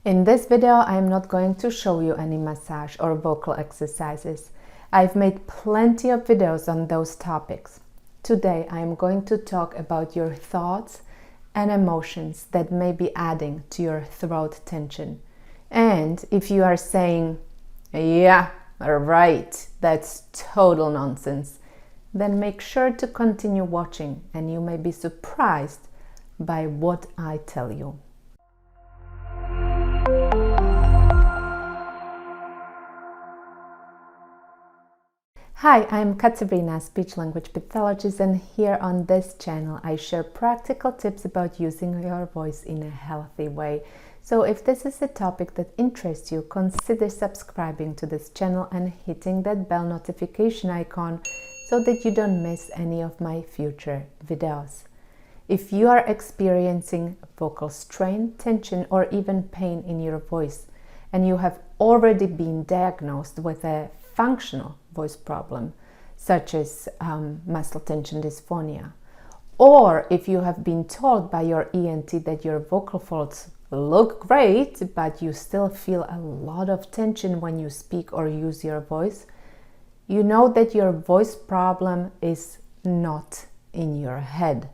In this video, I am not going to show you any massage or vocal exercises. I've made plenty of videos on those topics. Today, I am going to talk about your thoughts and emotions that may be adding to your throat tension. And if you are saying, yeah, right, that's total nonsense, then make sure to continue watching and you may be surprised by what I tell you. Hi, I'm Katarina, speech-language pathologist, and here on this channel I share practical tips about using your voice in a healthy way. So if this is a topic that interests you, consider subscribing to this channel and hitting that bell notification icon so that you don't miss any of my future videos. If you are experiencing vocal strain, tension, or even pain in your voice, and you have already been diagnosed with a functional voice problem, such as muscle tension dysphonia, or if you have been told by your ENT that your vocal folds look great, but you still feel a lot of tension when you speak or use your voice, you know that your voice problem is not in your head.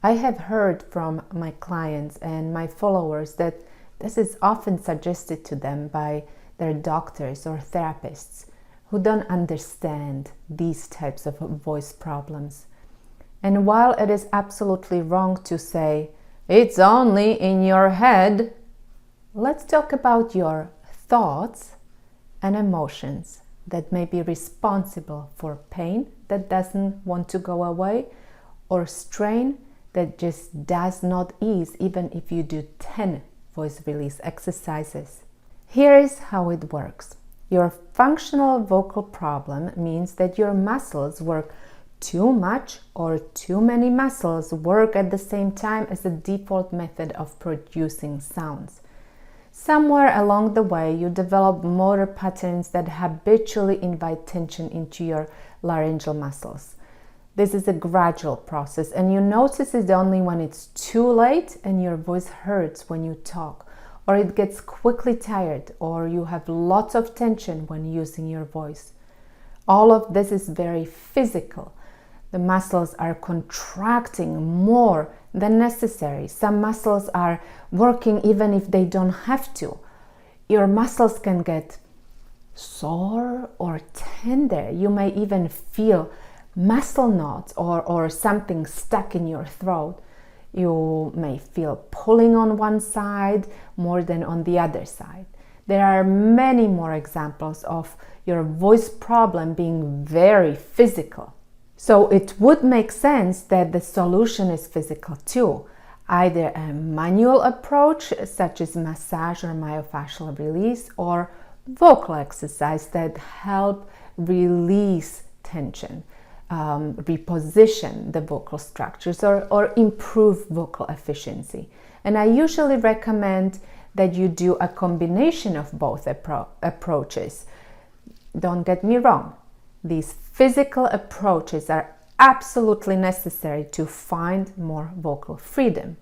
I have heard from my clients and my followers that this is often suggested to them by their doctors or therapists who don't understand these types of voice problems. And while it is absolutely wrong to say, it's only in your head, let's talk about your thoughts and emotions that may be responsible for pain that doesn't want to go away, or strain that just does not ease even if you do 10 voice release exercises. Here is how it works. Your functional vocal problem means that your muscles work too much or too many muscles work at the same time as the default method of producing sounds. Somewhere along the way, you develop motor patterns that habitually invite tension into your laryngeal muscles. This is a gradual process, and you notice it only when it's too late and your voice hurts when you talk, or it gets quickly tired, or you have lots of tension when using your voice. All of this is very physical. The muscles are contracting more than necessary. Some muscles are working even if they don't have to. Your muscles can get sore or tender. You may even feel muscle knots or something stuck in your throat. You may feel pulling on one side more than on the other side. There are many more examples of your voice problem being very physical. So it would make sense that the solution is physical too. Either a manual approach such as massage or myofascial release, or vocal exercise that help release tension, reposition the vocal structures, or improve vocal efficiency. And I usually recommend that you do a combination of both approaches. Don't get me wrong, these physical approaches are absolutely necessary to find more vocal freedom.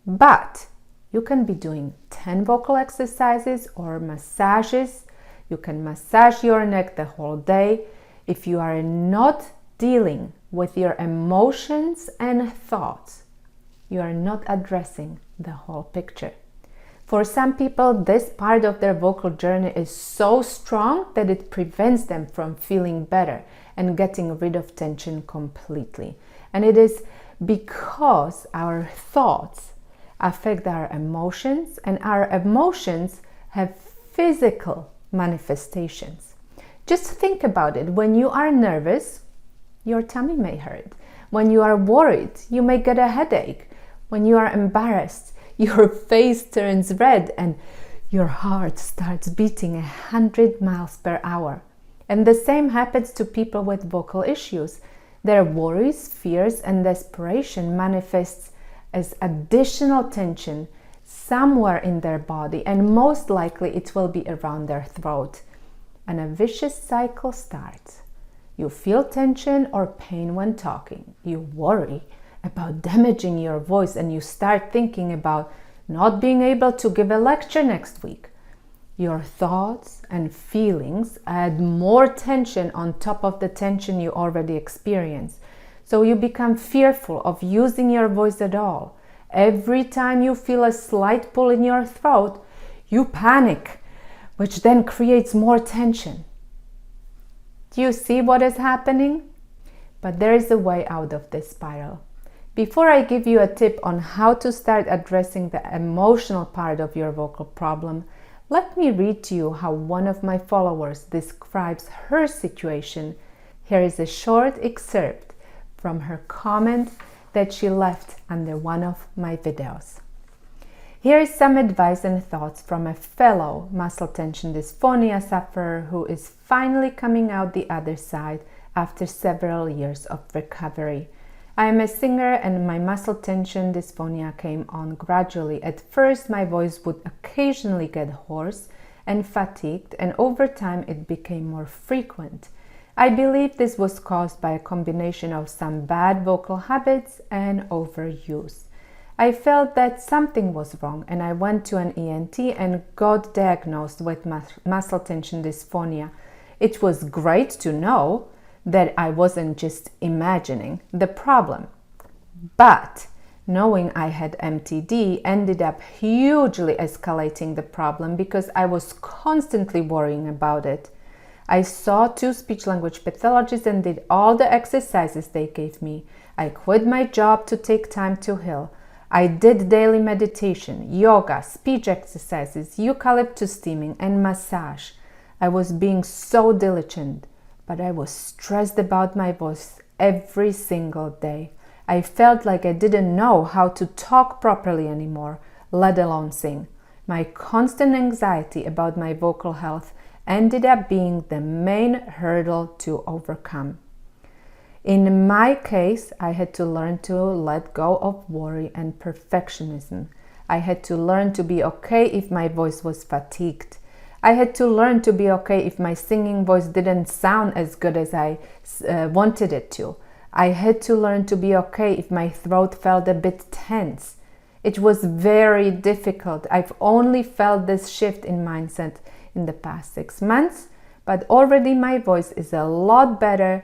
But you can be doing 10 vocal exercises or massages. You can massage your neck the whole day. If you are not dealing with your emotions and thoughts, you are not addressing the whole picture. For some people, this part of their vocal journey is so strong that it prevents them from feeling better and getting rid of tension completely. And it is because our thoughts affect our emotions, and our emotions have physical manifestations. Just think about it. When you are nervous, your tummy may hurt. When you are worried, you may get a headache. When you are embarrassed, your face turns red and your heart starts beating 100 miles per hour. And the same happens to people with vocal issues. Their worries, fears, and desperation manifests as additional tension somewhere in their body, and most likely it will be around their throat. And a vicious cycle starts. You feel tension or pain when talking. You worry about damaging your voice, and you start thinking about not being able to give a lecture next week. Your thoughts and feelings add more tension on top of the tension you already experience. So you become fearful of using your voice at all. Every time you feel a slight pull in your throat, you panic, which then creates more tension. Do you see what is happening? But there is a way out of this spiral. Before I give you a tip on how to start addressing the emotional part of your vocal problem, let me read to you how one of my followers describes her situation. Here is a short excerpt from her comment that she left under one of my videos. Here is some advice and thoughts from a fellow muscle tension dysphonia sufferer who is finally coming out the other side after several years of recovery. I am a singer and my muscle tension dysphonia came on gradually. At first, my voice would occasionally get hoarse and fatigued, and over time it became more frequent. I believe this was caused by a combination of some bad vocal habits and overuse. I felt that something was wrong and I went to an ENT and got diagnosed with muscle tension dysphonia. It was great to know that I wasn't just imagining the problem. But knowing I had MTD ended up hugely escalating the problem because I was constantly worrying about it. I saw 2 speech-language pathologists and did all the exercises they gave me. I quit my job to take time to heal. I did daily meditation, yoga, speech exercises, eucalyptus steaming, and massage. I was being so diligent, but I was stressed about my voice every single day. I felt like I didn't know how to talk properly anymore, let alone sing. My constant anxiety about my vocal health ended up being the main hurdle to overcome. In my case, I had to learn to let go of worry and perfectionism. I had to learn to be okay if my voice was fatigued. I had to learn to be okay if my singing voice didn't sound as good as I wanted it to. I had to learn to be okay if my throat felt a bit tense. It was very difficult. I've only felt this shift in mindset in the past 6 months, but already my voice is a lot better.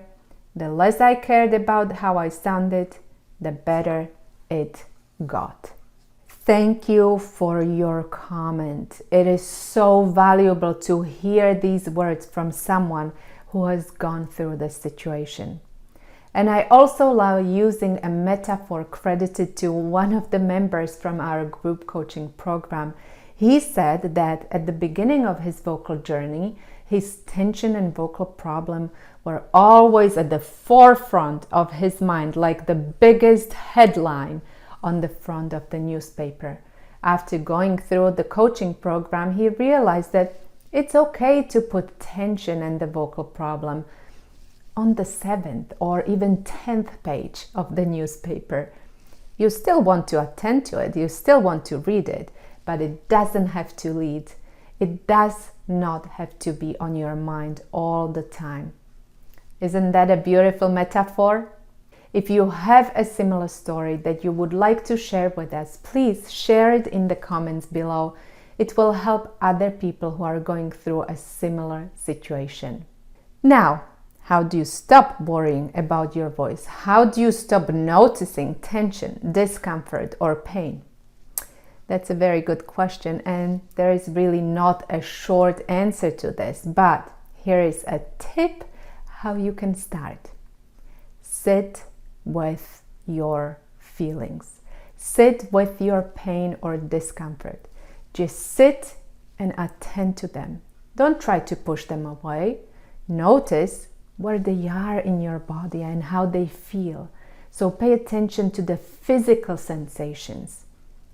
The less I cared about how I sounded, the better it got. Thank you for your comment. It is so valuable to hear these words from someone who has gone through this situation. And I also love using a metaphor credited to one of the members from our group coaching program. He said that at the beginning of his vocal journey, his tension and vocal problem were always at the forefront of his mind, like the biggest headline on the front of the newspaper. After going through the coaching program, he realized that it's okay to put tension and the vocal problem on the 7th or even 10th page of the newspaper. You still want to attend to it, you still want to read it, but it doesn't have to lead. It does not have to be on your mind all the time. Isn't that a beautiful metaphor? If you have a similar story that you would like to share with us, please share it in the comments below. It will help other people who are going through a similar situation. Now, how do you stop worrying about your voice? How do you stop noticing tension, discomfort, or pain? That's a very good question, and there is really not a short answer to this, but here is a tip how you can start. Sit with your feelings. Sit with your pain or discomfort. Just sit and attend to them. Don't try to push them away. Notice where they are in your body and how they feel. So pay attention to the physical sensations.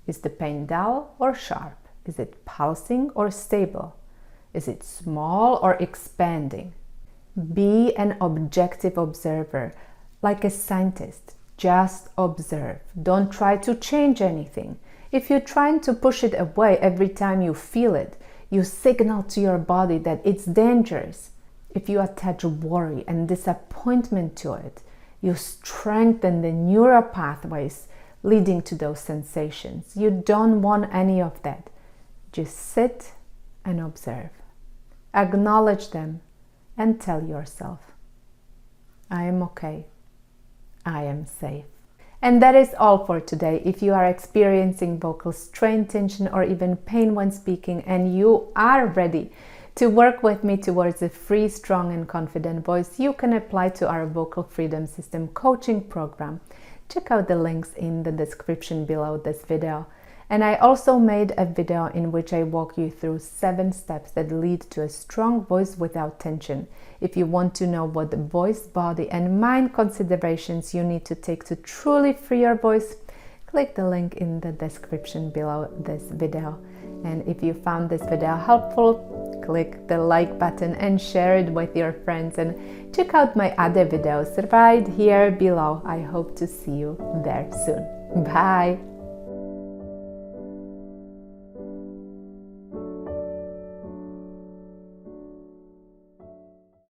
Is the pain dull or sharp? Is it pulsing or stable? Is it small or expanding? Be an objective observer, like a scientist. Just observe. Don't try to change anything. If you're trying to push it away every time you feel it, you signal to your body that it's dangerous. If you attach worry and disappointment to it, you strengthen the neural pathways leading to those sensations. You don't want any of that. Just sit and observe. Acknowledge them and tell yourself, I am okay. I am safe. And that is all for today. If you are experiencing vocal strain, tension, or even pain when speaking, and you are ready to work with me towards a free, strong, and confident voice, you can apply to our Vocal Freedom System coaching program. Check out the links in the description below this video. And I also made a video in which I walk you through 7 steps that lead to a strong voice without tension. If you want to know what voice, body, and mind considerations you need to take to truly free your voice, click the link in the description below this video. And if you found this video helpful, click the like button and share it with your friends. And check out my other videos right here below. I hope to see you there soon. Bye!